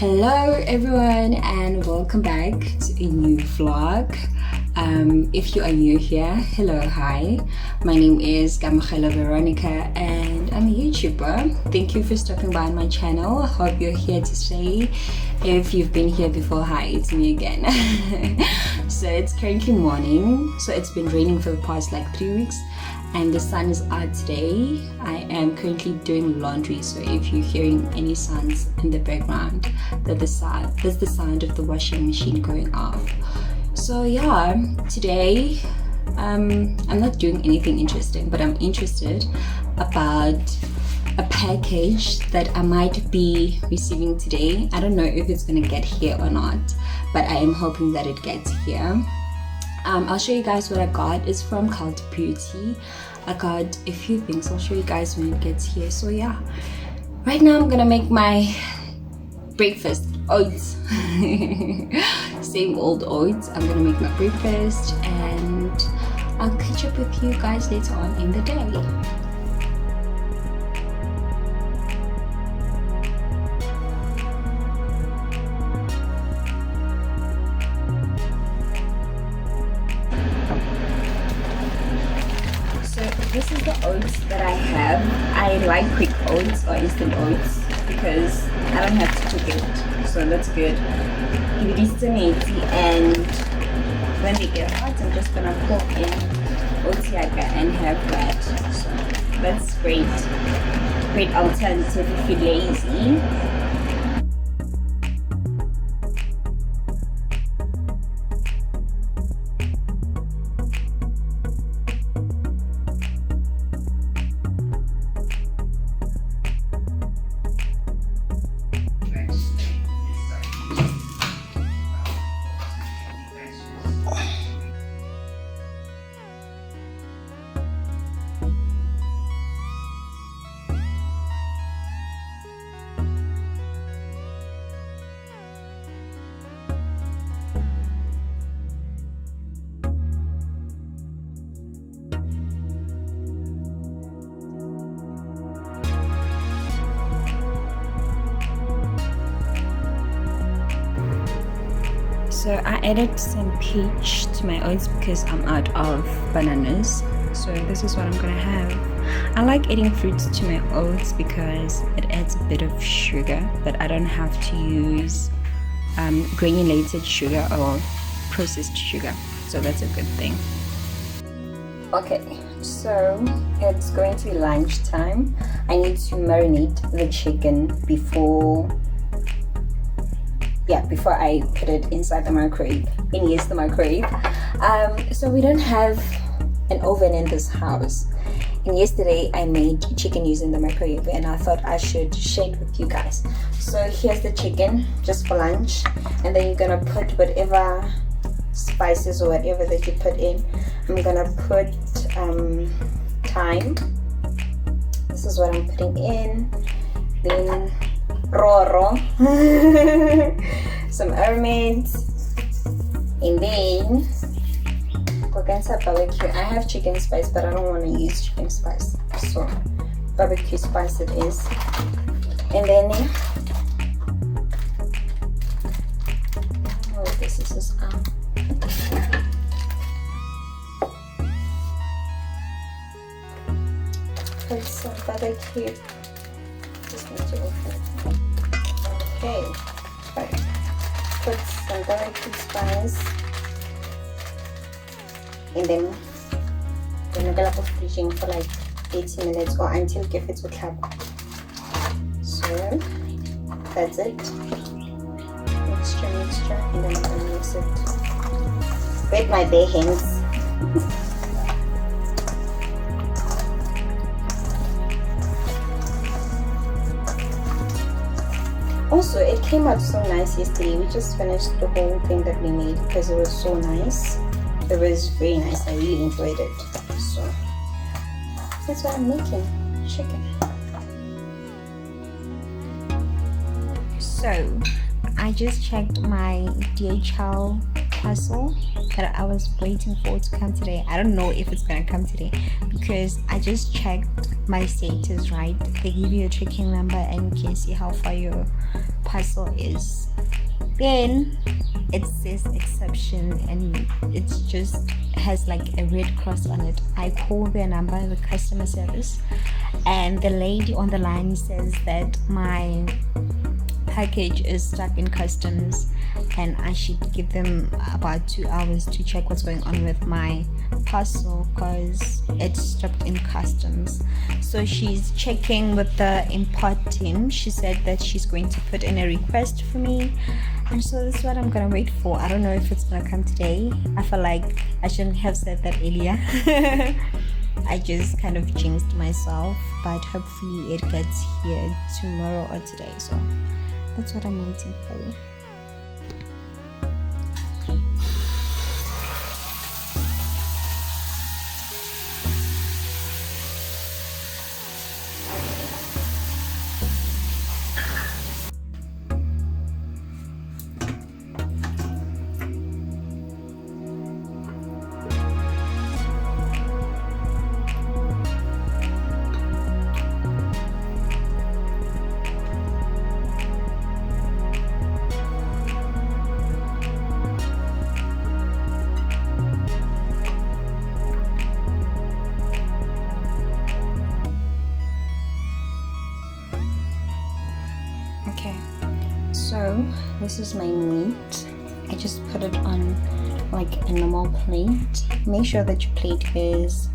Hello everyone and welcome back to a new vlog. If you are new here, hello, hi, my name is Kamogelo Veronica and I'm a YouTuber. Thank you for stopping by on my channel. I hope you're here to stay. If you've been here before, hi, it's me again. So it's currently morning, so it's been raining for the past like 3 weeks and the sun is out today. I am currently doing laundry, so if you're hearing any sounds in the background, that's the sound of the washing machine going off. So yeah, today I'm not doing anything interesting, but I'm interested about a package that I might be receiving today. I don't know if it's gonna get here or not, but I am hoping that it gets here. I'll show you guys what I got. It's from Cult Beauty. I got a few things. I'll show you guys when it gets here. So yeah, right now I'm gonna make my breakfast. Oats. Same old oats. I'm gonna make my breakfast and I'll catch up with you guys later on in the day. This is the oats that I have. I like quick oats or instant oats because I don't have to cook it, so that's good. It is tonight, and when they get hot, I'm just gonna cook in oats yaga and have that. So that's great. Great alternative if you're lazy. So I added some peach to my oats because I'm out of bananas. So this is what I'm gonna have. I like adding fruits to my oats because it adds a bit of sugar, but I don't have to use granulated sugar or processed sugar. So that's a good thing. Okay, so it's going to be lunchtime. I need to marinate the chicken before I put it inside the microwave. And yes, the microwave. So we don't have an oven in this house. And yesterday I made chicken using the microwave and I thought I should share it with you guys. So here's the chicken just for lunch, and then you're gonna put whatever spices or whatever that you put in. I'm gonna put thyme. This is what I'm putting in. Then roro, some almonds, and then barbecue. I have chicken spice, but I don't want to use chicken spice, so barbecue spice it is. And then this is his arm. Put some barbecue. Just need to open it. Okay, right. Put some barbecue spice, and then we're gonna go fridging for like 80 minutes or until it will clap. So that's it. Mixture, and then I'm gonna mix it with my bare hands. Also, it came out so nice yesterday. We just finished the whole thing that we made because it was so nice. It was very nice. I really enjoyed it. So that's what I'm making, chicken. So I just checked my DHL parcel that I was waiting for to come today. I don't know if it's gonna come today because I just checked my status, right? They give you a tracking number and you can see how far your parcel is. Then it says exception, and it just has like a red cross on it. I call their number, the customer service, and the lady on the line says that my package is stuck in customs and I should give them about 2 hours to check what's going on with my parcel because it's stuck in customs. So she's checking with the import team. She said that she's going to put in a request for me, and so this is what I'm gonna wait for. I don't know if it's gonna come today. I feel like I shouldn't have said that earlier. I just kind of jinxed myself, but hopefully it gets here tomorrow or today. So that's what I'm waiting for. Okay, so this is my meat. I just put it on like a normal plate. Make sure that your plate is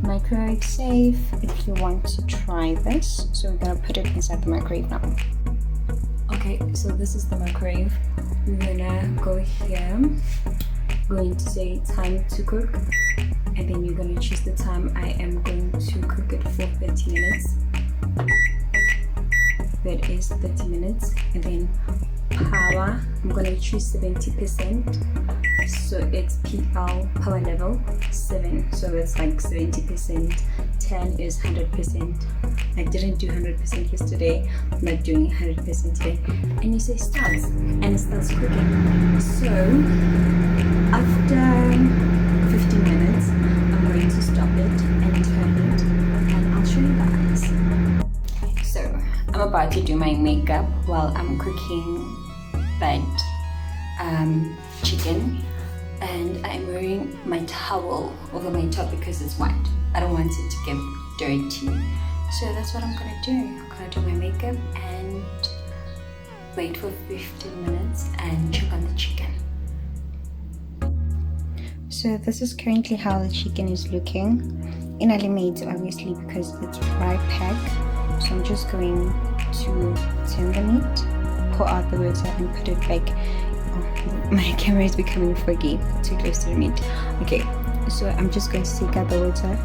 microwave safe if you want to try this. So we're gonna put it inside the microwave now. Okay, so this is the microwave. We're gonna go here, going to say time to cook, and then you're gonna choose the time. I am going to cook it for 30 minutes. That is 30 minutes. And then power, I'm gonna choose 70%, so it's power level 7, so it's like 70%. 10 is 100%. I didn't do 100% yesterday. I'm not doing 100% today. And you say starts, and it starts cooking. So after 15 minutes I'm going to stop it and turn it, and I'll show you guys. So I'm about to do my makeup while I'm cooking that chicken, and I'm wearing my towel over my top because it's wet. I don't want it to get dirty. So that's what I'm gonna do. I'm gonna do my makeup and wait for 15 minutes and check on the chicken. So this is currently how the chicken is looking. Inally made, obviously, because it's fry pack. So I'm just going to turn the meat, pour out the water, and put it back. Oh, my camera is becoming foggy, too close to the meat. Okay, so I'm just going to take out the water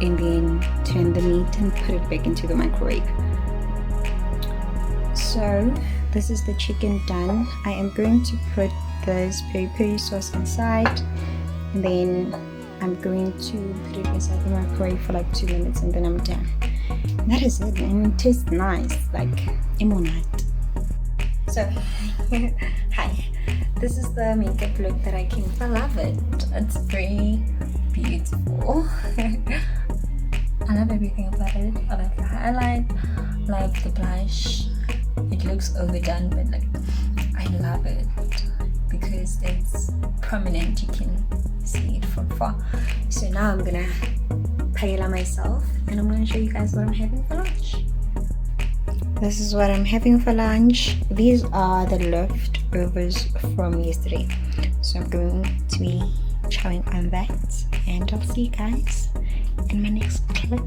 and then turn the meat and put it back into the microwave. So this is the chicken done. I am going to put this peri-peri sauce inside, and then I'm going to put it inside the microwave for like 2 minutes, and then I'm done. That is it, and it tastes nice, like emonite. So hi, this is the makeup look that I came with. I love it. It's very beautiful. I love everything about it. I like the highlight, I like the blush. It looks overdone, but like I love it because it's prominent. You can see it from far. So now I'm gonna paella myself, and I'm gonna show you guys what I'm having for lunch. This is what I'm having for lunch. These are the leftovers from yesterday, so I'm going to be chowing on that, and I'll see you guys in my next clip.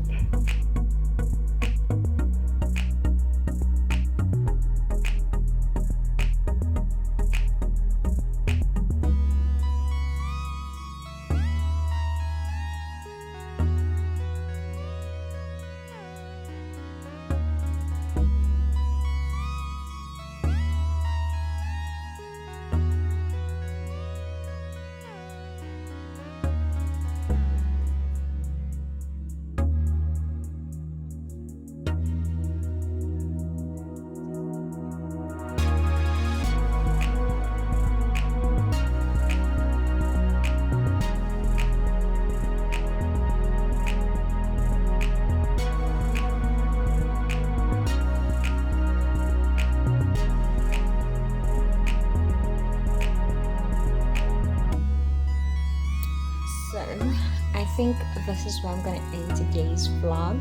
think this is where I'm gonna end today's vlog.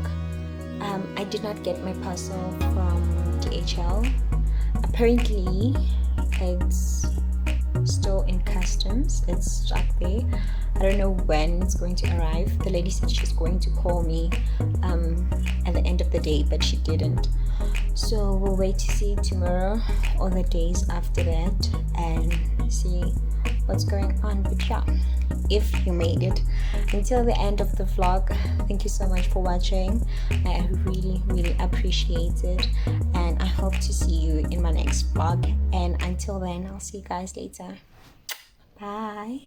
I did not get my parcel from DHL. Apparently it's still in customs. It's stuck there. I don't know when it's going to arrive. The lady said she's going to call me at the end of the day, but she didn't. So we'll wait to see tomorrow or the days after that and see what's going on. But yeah, if you made it until the end of the vlog, thank you so much for watching. I really appreciate it, and I hope to see you in my next vlog. And until then, I'll see you guys later. Bye.